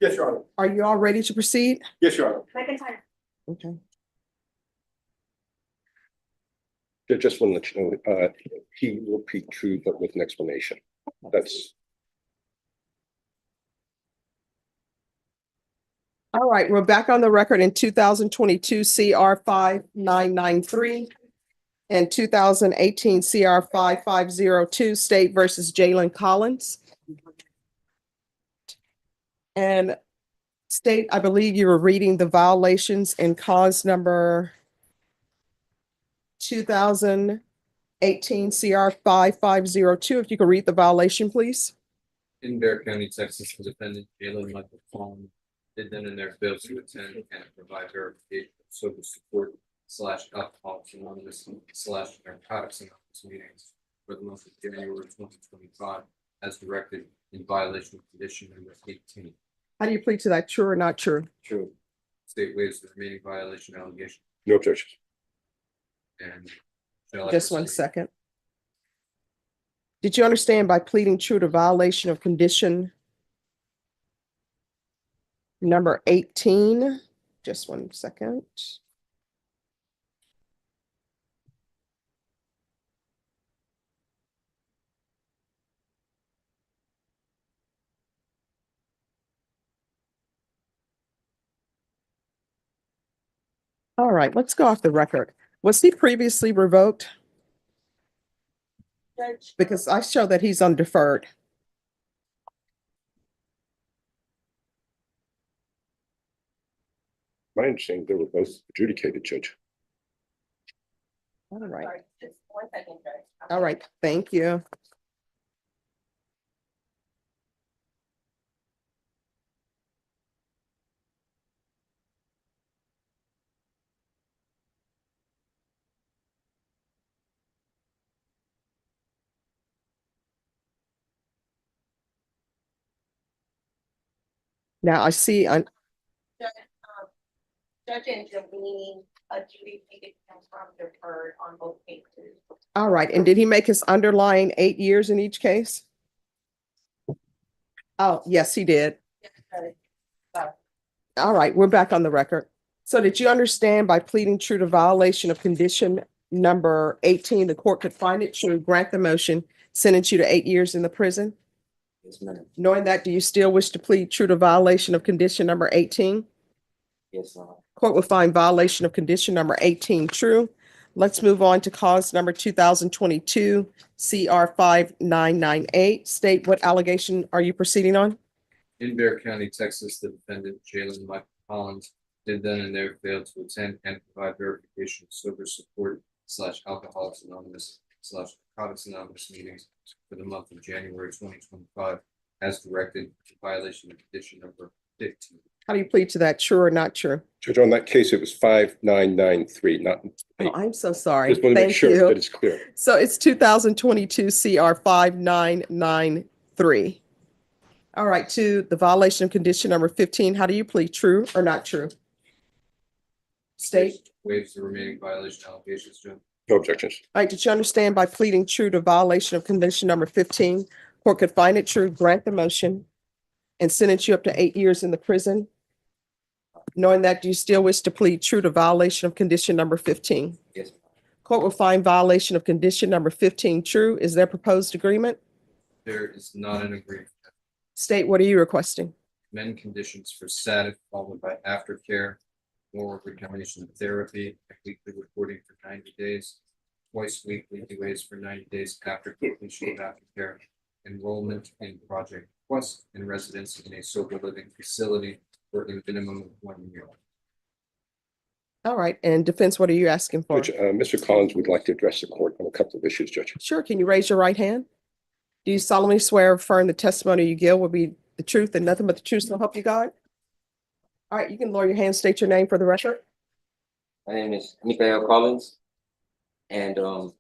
Yes, Your Honor. Are you all ready to proceed? Yes, Your Honor. McIntyre. Okay. Just want to let you know, he will plead true, but with an explanation. That's All right, we're back on the record in 2022 CR 5993 and 2018 CR 5502 State versus Jalen Collins. And State, I believe you were reading the violations in cause number 2018 CR 5502. If you could read the violation, please. In Bear County, Texas, the defendant Jalen Michael Collins did then and there fails to attend and provide verification of sober support / Alcoholics Anonymous / Narcotics Anonymous meetings for the month of January 2025 as directed in violation of condition number 18. How do you plead to that? True or not true? True. State waives the remaining violation allegation no objection. and shall I Just one proceed? second. Did you understand by pleading true to violation of condition number 18? Just one second. All right, let's go off the record. Was he previously revoked? Judge. Because I show that he's on deferred. My understanding, they were both adjudicated, Judge. All right, Sorry, just 1 second, Judge. all right, thank you. Now I see, Judge, Judge Angelini adjudicated him from deferred on both cases. all right, and did he make his underlying 8 years in each case? Oh, yes, he did. Yes, Judge. All right, we're back on the record. So did you understand by pleading true to violation of condition number 18, the court could find it true, grant the motion, sentence you to 8 years in the prison? Yes, ma'am. Knowing that, do you still wish to plead true to violation of condition number 18? Yes, ma'am. Court will find violation of condition number 18 true. Let's move on to cause number 2022 CR 5998. State, what allegation are you proceeding on? In Bear County, Texas, the defendant Jalen Michael Collins did then and there fail to attend and provide verification of sober support / Alcoholics Anonymous / Narcotics Anonymous meetings for the month of January 2025 as directed in violation of condition number 15. How do you plead to that? True or not true? Judge, on that case, it was 5993, not Oh, 8. I'm so sorry. Just want to make Thank sure that you. it's clear. So it's 2022 CR 5993. All right, to the violation of condition number 15, how do you plead? True or not true? State. Waives the remaining violation allegations, Judge. No objections. All right, did you understand by pleading true to violation of condition number 15, court could find it true, grant the motion, and sentence you up to 8 years in the prison? Knowing that, do you still wish to plead true to violation of condition number 15? Yes, ma'am. Court will find violation of condition number 15 true. Is there proposed agreement? There is not an agreement. State, what are you requesting? Amend conditions for SATIC followed by aftercare, oral regeneration therapy, weekly reporting for 90 days, twice weekly DUAs for 90 days after completion of aftercare, enrollment in Project Quest, and residence in a sober living facility for a minimum of 1 year. All right, and defense, what are you asking for? Judge, Mr. Collins would like to address the court on a couple of issues, Judge. Sure, can you raise your right hand? Do you solemnly swear or affirm the testimony you give will be the truth and nothing but the truth so help you God? All right, you can lower your hand, state your name for the record. My name is Mikael Collins, and Well,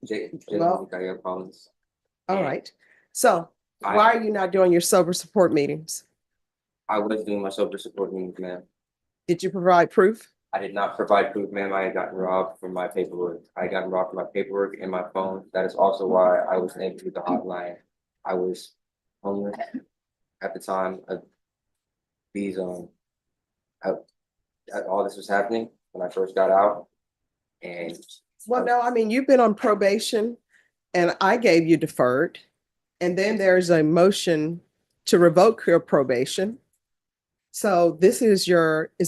Jalen Well- Mikael Collins. all right. So why are you not doing your sober support meetings? I was doing my sober support meetings, ma'am. Did you provide proof? I did not provide proof, ma'am. I had gotten robbed from my paperwork. I got robbed from my paperwork and my phone. That is also why I wasn't able to do the hotline. I was homeless at the time. these, I, all this was happening when I first got out. And Well, no, I mean, you've been on probation and I gave you deferred. And then there's a motion to revoke your probation. So is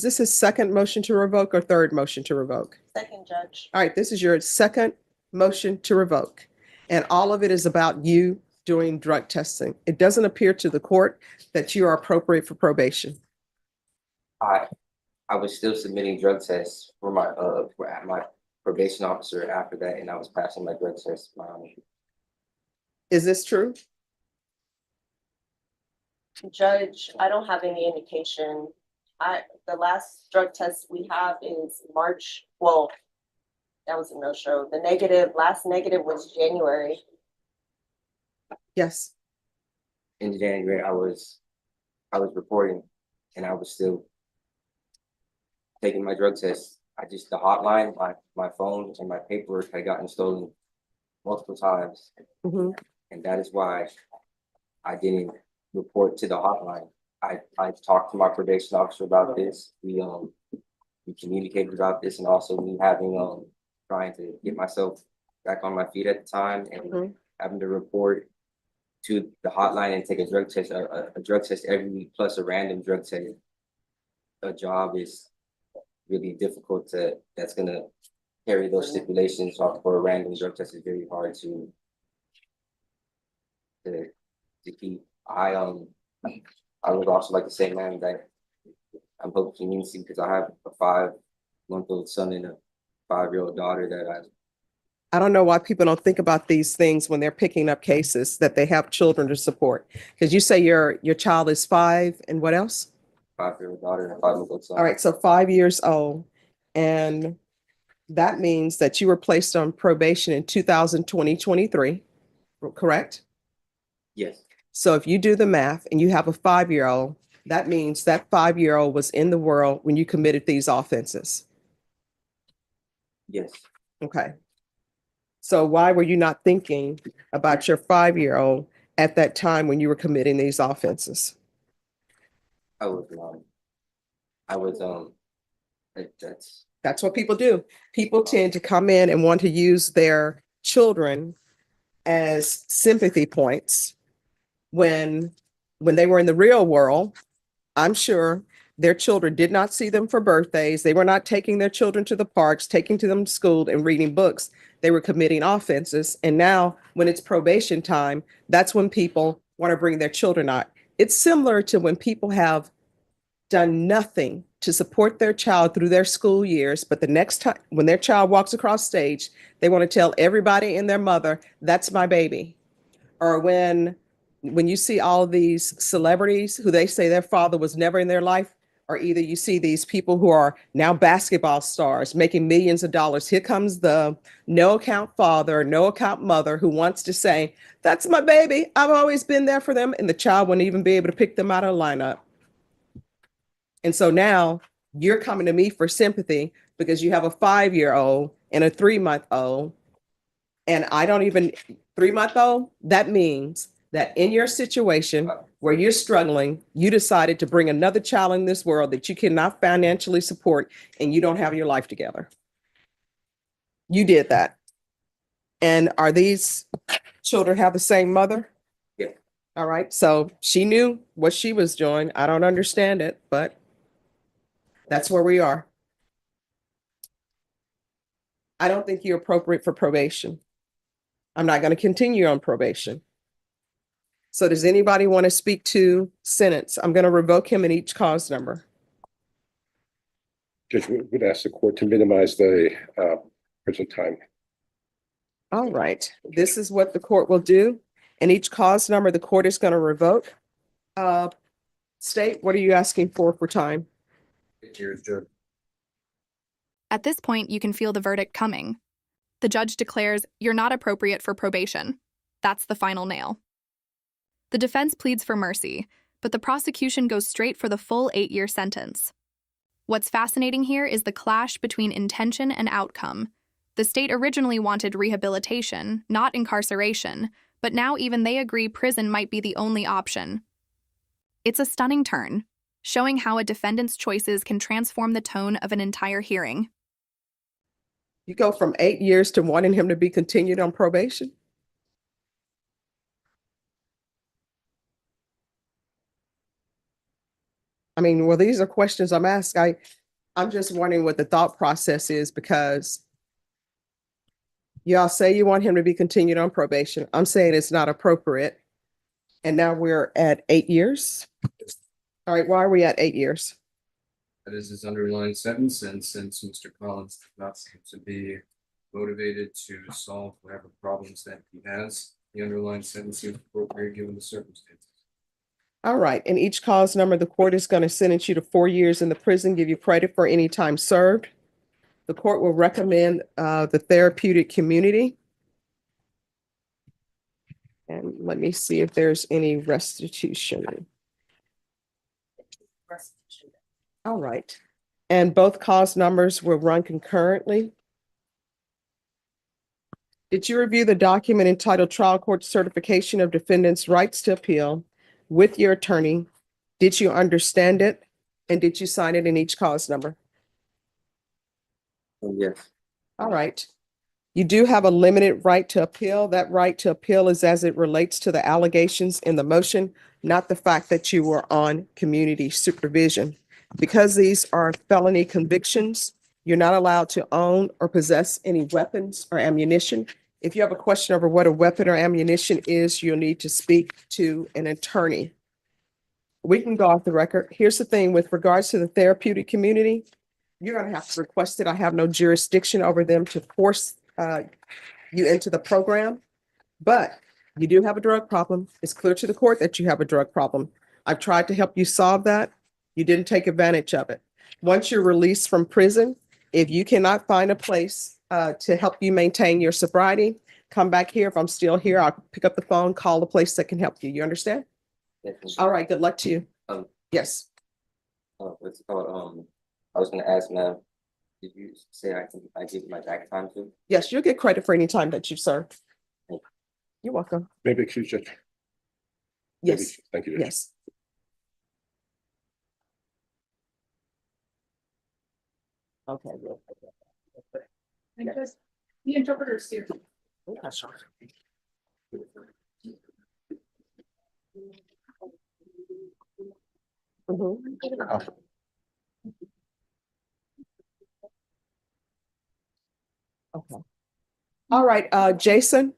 this his second motion to revoke or third motion to revoke? Second, Judge. All right, this is your second motion to revoke. And all of it is about you doing drug testing. It doesn't appear to the court that you are appropriate for probation. I was still submitting drug tests for my probation officer after that, and I was passing my drug tests. Is this true? Judge, I don't have any indication. The last drug test we have is March, well, that was a no-show. Last negative was January. Yes. In January, I was reporting, and I was still taking my drug tests. The hotline, my phone and my paperwork had gotten stolen multiple times. Mhm. And that is why I didn't report to the hotline. I talked to my probation officer about this. We communicated about this, and also me having trying to get myself back on my feet at the time, and Mhm. having to report to the hotline and take a drug test, a drug test every week plus a random drug test. A job is really difficult that's gonna carry those stipulations off for a random drug test is very hard to keep. I would also like to say, man, that I'm hoping community because I have a 5-month-old son and a 5-year-old daughter that I don't know why people don't think about these things when they're picking up cases that they have children to support. Because you say your child is 5 and what else? 5-year-old daughter and a 5-month-old son. All right, so 5 years old. And that means that you were placed on probation in 2023, correct? Yes, So if you do the math and you have a 5-year-old, that means that 5-year-old was in the world when you committed these offenses. yes. Okay. So why were you not thinking about your 5-year-old at that time when you were committing these offenses? I was that's That's what people do. People tend to come in and want to use their children as sympathy points when they were in the real world. I'm sure their children did not see them for birthdays. They were not taking their children to the parks, taking to them to school and reading books. They were committing offenses. And now when it's probation time, that's when people want to bring their children out. It's similar to when people have done nothing to support their child through their school years, but the next time when their child walks across stage, they want to tell everybody and their mother, that's my baby. Or when you see all these celebrities who they say their father was never in their life, or either you see these people who are now basketball stars making millions of dollars. Here comes the no account father, no account mother who wants to say, that's my baby. I've always been there for them. And the child wouldn't even be able to pick them out of a lineup. And so now you're coming to me for sympathy because you have a 5-year-old and a 3-month-old. And I don't even 3-month-old. That means that in your situation where you're struggling, you decided to bring another child in this world that you cannot financially support and you don't have your life together. You did that. And are these children have the same mother? Yeah. All right. So she knew what she was doing. I don't understand it, but that's where we are. I don't think you're appropriate for probation. I'm not going to continue on probation. So does anybody want to speak to sentence? I'm going to revoke him in each cause number. Judge, we would ask the court to minimize the prison time. All right. This is what the court will do. In each cause number, the court is going to revoke. State, what are you asking for time? Here's Judge. At this point, you can feel the verdict coming. The judge declares you're not appropriate for probation. That's the final nail. The defense pleads for mercy, but the prosecution goes straight for the full 8-year sentence. What's fascinating here is the clash between intention and outcome. The state originally wanted rehabilitation, not incarceration, but now even they agree prison might be the only option. It's a stunning turn. showing how a defendant's choices can transform the tone of an entire hearing. You go from 8 years to wanting him to be continued on probation? I mean, well, these are questions I'm asked. I'm just wondering what the thought process is because y'all say you want him to be continued on probation. I'm saying it's not appropriate. And now we're at 8 years. All right, why are we at 8 years? That is his underlying sentence, and since Mr. Collins does not seem to be motivated to solve whatever problems that he has, the underlying sentence seems appropriate given the circumstances. All right, in each cause number, the court is going to sentence you to 4 years in the prison, give you credit for any time served. The court will recommend the therapeutic community. And let me see if there's any restitution. All right. And both cause numbers will run concurrently. Did you review the document entitled Trial Court Certification of Defendant's Rights to Appeal with your attorney? Did you understand it? And did you sign it in each cause number? Yes. All right. You do have a limited right to appeal. That right to appeal is as it relates to the allegations in the motion, not the fact that you were on community supervision. Because these are felony convictions, you're not allowed to own or possess any weapons or ammunition. If you have a question over what a weapon or ammunition is, you'll need to speak to an attorney. We can go off the record. Here's the thing with regards to the therapeutic community, you're going to have to request it. I have no jurisdiction over them to force you into the program, but you do have a drug problem. It's clear to the court that you have a drug problem. I've tried to help you solve that. You didn't take advantage of it. Once you're released from prison, if you cannot find a place to help you maintain your sobriety, come back here. If I'm still here, I'll pick up the phone, call the place that can help you. You understand? Definitely. All right, good luck to you. Um, Yes. What's it called? I was gonna ask, ma'am, did you say I give my back time too? Yes, you'll get credit for any time that you serve. You're welcome. Maybe excuse Judge. Yes, Thank you. Judge. yes. Okay. Because the interpreter's here. Mhm. Okay. All right, Jason,